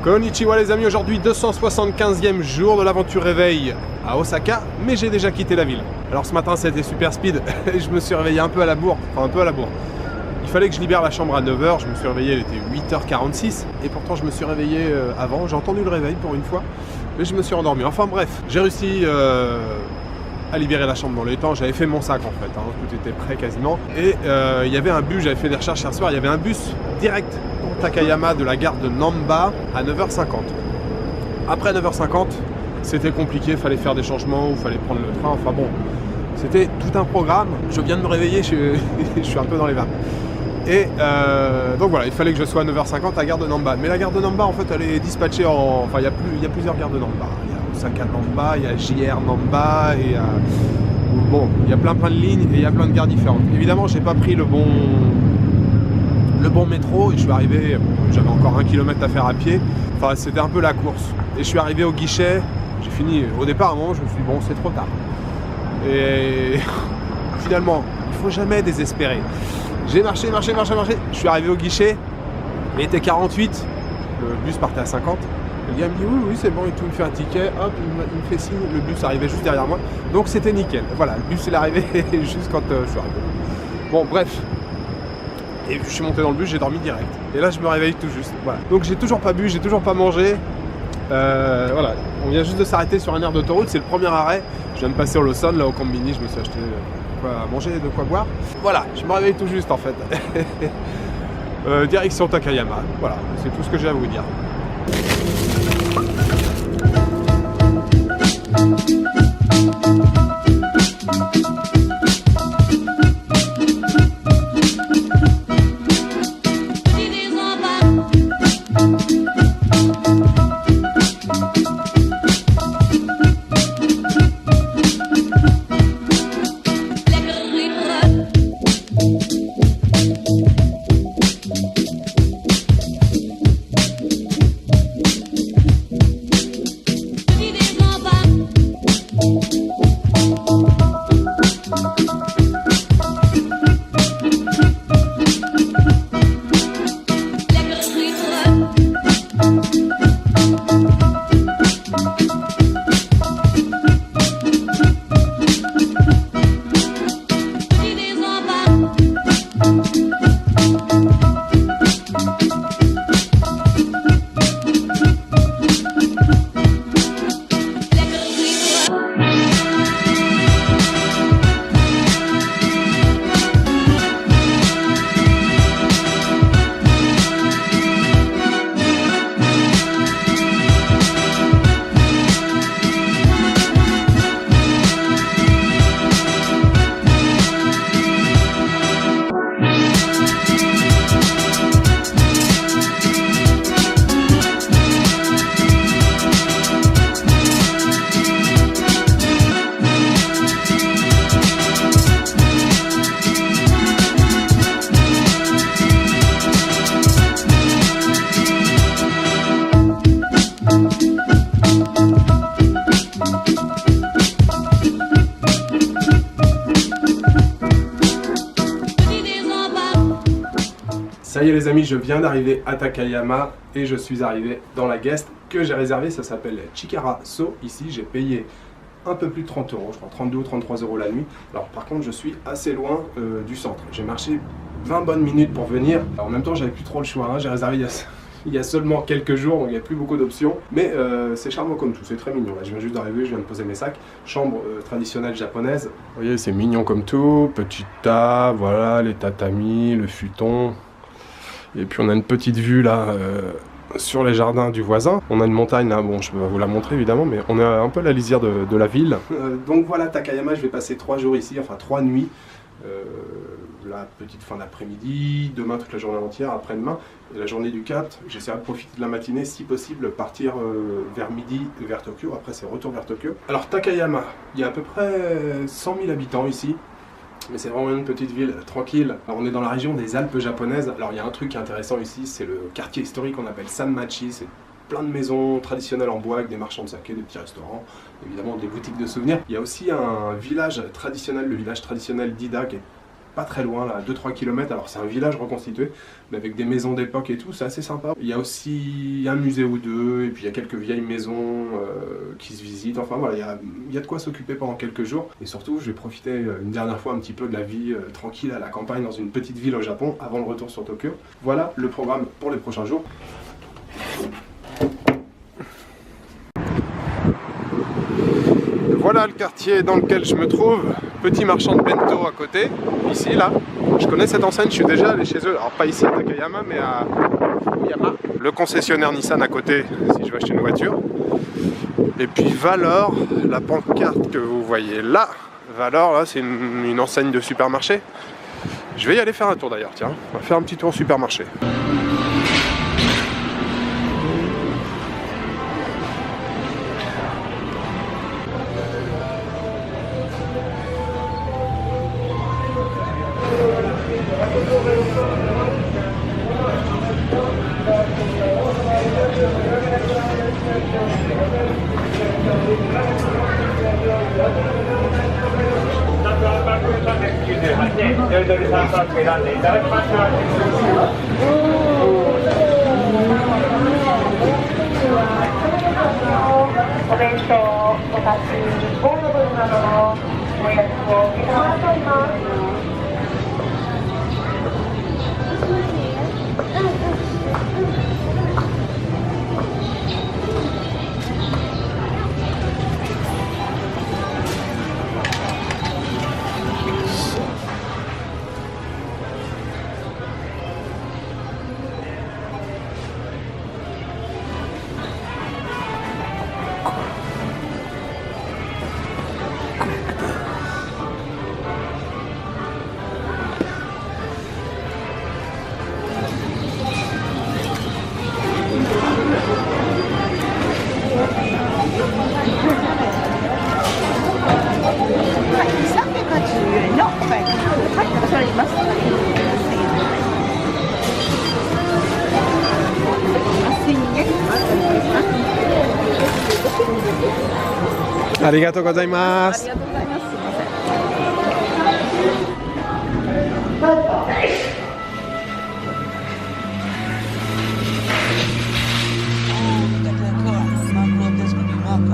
Konnichiwa les amis, aujourd'hui 275e jour de l'aventure réveil à Osaka, mais j'ai déjà quitté la ville. Alors ce matin c'était super speed, et je me suis réveillé un peu à la bourre, Il fallait que je libère la chambre à 9h, je me suis réveillé, il était 8h46, et pourtant je me suis réveillé avant, j'ai entendu le réveil pour une fois, mais je me suis endormi. Enfin bref, j'ai réussi à libérer la chambre dans les temps, j'avais fait mon sac en fait, tout était prêt quasiment. Et il y avait un bus, j'avais fait des recherches hier soir, il y avait un bus direct pour Takayama de la gare de Namba à 9h50. Après 9h50, c'était compliqué, il fallait faire des changements, il fallait prendre le train, enfin bon, c'était tout un programme. Je viens de me réveiller, je suis un peu dans les vapes. Et donc voilà, il fallait que je sois à 9h50 à la gare de Namba. Mais la gare de Namba, en fait, elle est dispatchée en... Enfin, il y a plusieurs gares de Namba. Il y a Osaka Namba, il y a JR Namba, et bon, il y a plein de lignes et il y a plein de gares différentes. Évidemment, j'ai pas pris le bon métro et je suis arrivé, j'avais encore 1 km à faire à pied. Enfin, c'était un peu la course. Et je suis arrivé au guichet, j'ai fini, au départ, à un moment, je me suis dit, bon, c'est trop tard. Et finalement, il faut jamais désespérer. J'ai marché, je suis arrivé au guichet, il était 48, le bus partait à 50. Le gars me dit oui c'est bon et tout, il me fait un ticket, hop, il me fait signe, le bus arrivait juste derrière moi. Donc c'était nickel, voilà, le bus il est arrivé juste quand je suis arrivé. Bon bref, et je suis monté dans le bus, j'ai dormi direct. Et là je me réveille tout juste, voilà. Donc j'ai toujours pas bu, j'ai toujours pas mangé. Voilà, on vient juste de s'arrêter sur un aire d'autoroute, c'est le premier arrêt. Je viens de passer au Lawson, là au Combini, je me suis acheté quoi à manger, de quoi boire. Voilà, je me réveille tout juste en fait. Direction Takayama, voilà, c'est tout ce que j'ai à vous dire. Ça y est les amis, je viens d'arriver à Takayama et je suis arrivé dans la guest que j'ai réservée, ça s'appelle Chikara So. Ici j'ai payé un peu plus de 30 €, je crois 32 ou 33 € la nuit. Alors par contre je suis assez loin du centre, j'ai marché 20 bonnes minutes pour venir. Alors, en même temps j'avais plus trop le choix, j'ai réservé il y a seulement quelques jours, donc il n'y a plus beaucoup d'options. Mais c'est charmant comme tout, c'est très mignon. Là, je viens juste d'arriver, je viens de poser mes sacs. Chambre traditionnelle japonaise. Vous voyez, c'est mignon comme tout. Petite table, voilà, les tatamis, le futon. Et puis on a une petite vue là sur les jardins du voisin. On a une montagne là, bon je vais vous la montrer évidemment, mais on est un peu à la lisière de la ville. Donc voilà Takayama, je vais passer 3 jours ici, enfin 3 nuits. La petite fin d'après-midi, demain toute la journée entière, après-demain. Et la journée du 4, j'essaierai de profiter de la matinée, si possible, partir vers midi vers Tokyo. Après c'est retour vers Tokyo. Alors Takayama, il y a à peu près 100 000 habitants ici. Mais c'est vraiment une petite ville tranquille. Alors, on est dans la région des Alpes japonaises. Alors il y a un truc qui est intéressant ici, c'est le quartier historique qu'on appelle Sanmachi. C'est plein de maisons traditionnelles en bois avec des marchands de saké, des petits restaurants, évidemment des boutiques de souvenirs. Il y a aussi un village traditionnel, le village traditionnel d'Ida, qui est pas très loin, là, 2-3 km. Alors c'est un village reconstitué, mais avec des maisons d'époque et tout, c'est assez sympa. Il y a aussi un musée ou deux, et puis il y a quelques vieilles maisons qui se visitent. Enfin voilà, il y a de quoi s'occuper pendant quelques jours. Et surtout, je vais profiter une dernière fois un petit peu de la vie tranquille à la campagne dans une petite ville au Japon avant le retour sur Tokyo. Voilà le programme pour les prochains jours. Voilà le quartier dans lequel je me trouve, petit marchand de bento à côté, ici là. Je connais cette enseigne, je suis déjà allé chez eux, alors pas ici à Takayama, mais à Oyama, le concessionnaire Nissan à côté, si je veux acheter une voiture. Et puis Valor, la pancarte que vous voyez là, Valor, là c'est une enseigne de supermarché. Je vais y aller faire un tour d'ailleurs, tiens, on va faire un petit tour au supermarché. Arigatou gozaimasu.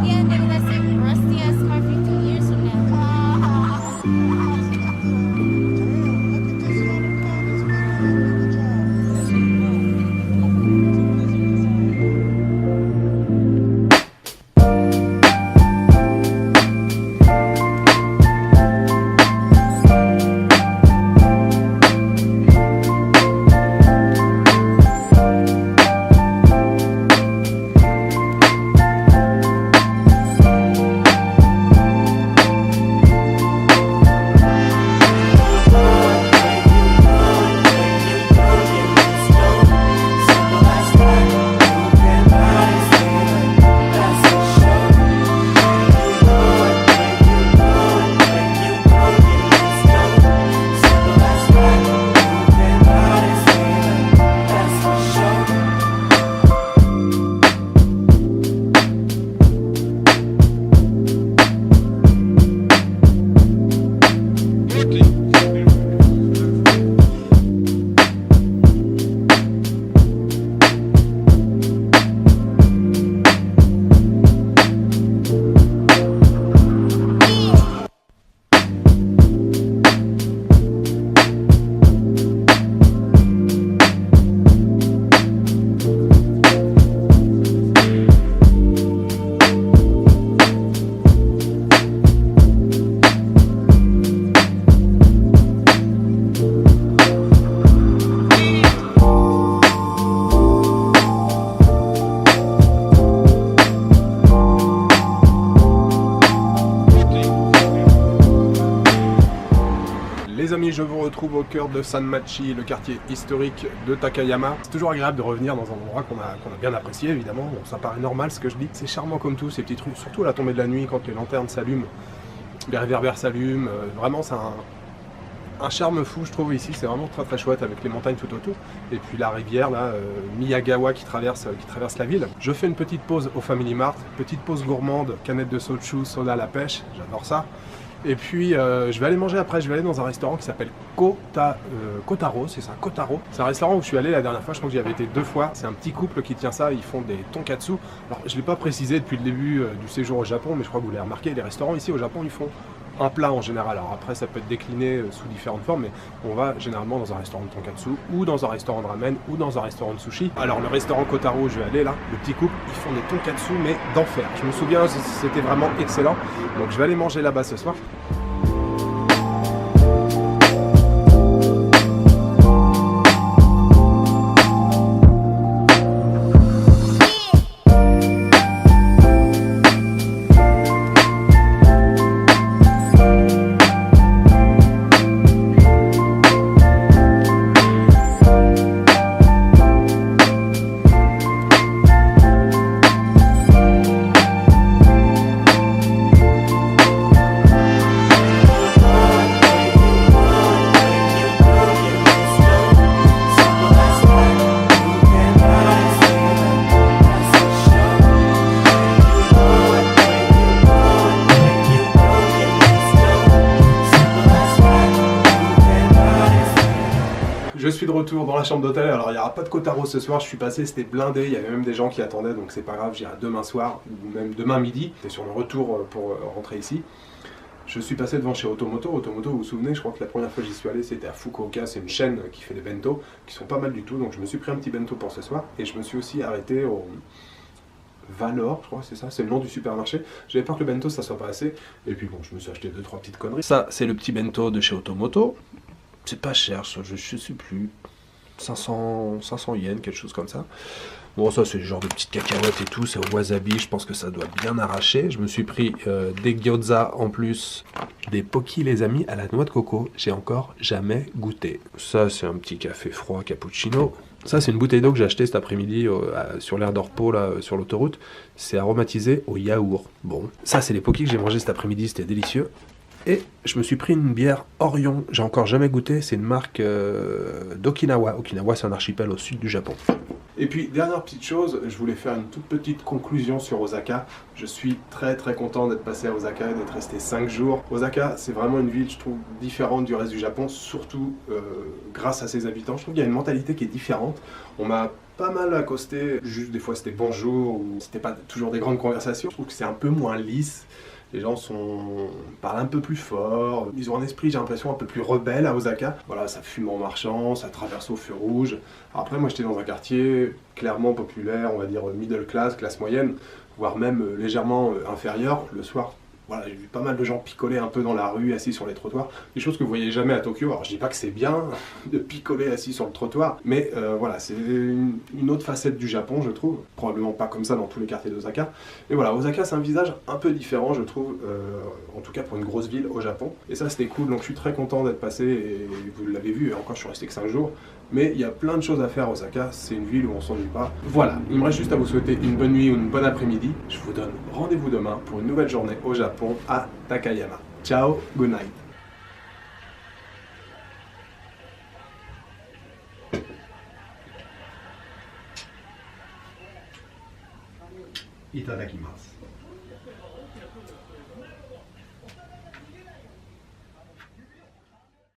Yeah, they're the same rusty ass car 15 years from now. Les amis, je vous retrouve au cœur de Sanmachi, le quartier historique de Takayama. C'est toujours agréable de revenir dans un endroit qu'on a bien apprécié, évidemment. Bon, ça paraît normal ce que je dis. C'est charmant comme tout, ces petites rues, surtout à la tombée de la nuit, quand les lanternes s'allument, les réverbères s'allument. Vraiment, c'est un charme fou, je trouve, ici. C'est vraiment très très chouette avec les montagnes tout autour. Et puis la rivière, là, Miyagawa qui traverse la ville. Je fais une petite pause au Family Mart, petite pause gourmande, canette de soju, soda à la pêche, j'adore ça. Et puis je vais aller manger après, je vais aller dans un restaurant qui s'appelle Kotaro, c'est ça, Kotaro. C'est un restaurant où je suis allé la dernière fois, je crois que j'y avais été 2 fois. C'est un petit couple qui tient ça, ils font des tonkatsu. Alors je ne l'ai pas précisé depuis le début du séjour au Japon, mais je crois que vous l'avez remarqué, les restaurants ici au Japon, ils font un plat en général. Alors après, ça peut être décliné sous différentes formes, mais on va généralement dans un restaurant de tonkatsu, ou dans un restaurant de ramen, ou dans un restaurant de sushi. Alors le restaurant Kotaro où je vais aller là, le petit couple, ils font des tonkatsu, mais d'enfer. Je me souviens, c'était vraiment excellent. Donc je vais aller manger là-bas ce soir. Je suis de retour dans la chambre d'hôtel, alors il n'y aura pas de Kotaro ce soir, je suis passé, c'était blindé, il y avait même des gens qui attendaient, donc c'est pas grave, j'irai demain soir, ou même demain midi, c'est sur le retour pour rentrer ici. Je suis passé devant chez Otomoto, vous vous souvenez, je crois que la première fois que j'y suis allé c'était à Fukuoka, c'est une chaîne qui fait des bento, qui sont pas mal du tout, donc je me suis pris un petit bento pour ce soir, et je me suis aussi arrêté au Valor, je crois, c'est ça, c'est le nom du supermarché. J'avais peur que le bento ça soit pas assez, et puis bon, je me suis acheté 2-3 petites conneries. Ça, c'est le petit bento de chez Otomoto. C'est pas cher, ça, je sais plus, 500 yens, quelque chose comme ça. Bon, ça c'est le genre de petites cacahuètes et tout, c'est au wasabi, je pense que ça doit bien arracher. Je me suis pris des gyoza en plus, des poki les amis à la noix de coco, j'ai encore jamais goûté. Ça c'est un petit café froid cappuccino. Ça c'est une bouteille d'eau que j'ai achetée cet après-midi sur l'aire d'Orpo, là, sur l'autoroute. C'est aromatisé au yaourt. Bon, ça c'est les poki que j'ai mangé cet après-midi, c'était délicieux. Et je me suis pris une bière Orion, j'ai encore jamais goûté, c'est une marque d'Okinawa. Okinawa c'est un archipel au sud du Japon. Et puis dernière petite chose, je voulais faire une toute petite conclusion sur Osaka. Je suis très content d'être passé à Osaka et d'être resté 5 jours. Osaka c'est vraiment une ville je trouve différente du reste du Japon, surtout grâce à ses habitants. Je trouve qu'il y a une mentalité qui est différente. On m'a pas mal accosté, juste des fois c'était bonjour, ou c'était pas toujours des grandes conversations. Je trouve que c'est un peu moins lisse. Les gens parlent un peu plus fort, ils ont un esprit, j'ai l'impression, un peu plus rebelle à Osaka. Voilà, ça fume en marchant, ça traverse au feu rouge. Après, moi j'étais dans un quartier clairement populaire, on va dire middle class, classe moyenne, voire même légèrement inférieur. Le soir, voilà, j'ai vu pas mal de gens picoler un peu dans la rue, assis sur les trottoirs. Des choses que vous voyez jamais à Tokyo. Alors je dis pas que c'est bien de picoler assis sur le trottoir, mais voilà, c'est une autre facette du Japon, je trouve. Probablement pas comme ça dans tous les quartiers d'Osaka. Mais voilà, Osaka c'est un visage un peu différent, je trouve, en tout cas pour une grosse ville au Japon. Et ça c'était cool, donc je suis très content d'être passé, et vous l'avez vu, et encore je suis resté que 5 jours. Mais il y a plein de choses à faire à Osaka, c'est une ville où on s'ennuie pas. Voilà, il me reste juste à vous souhaiter une bonne nuit ou une bonne après-midi. Je vous donne rendez-vous demain pour une nouvelle journée au Japon à Takayama. Ciao, good night. Itadakimasu.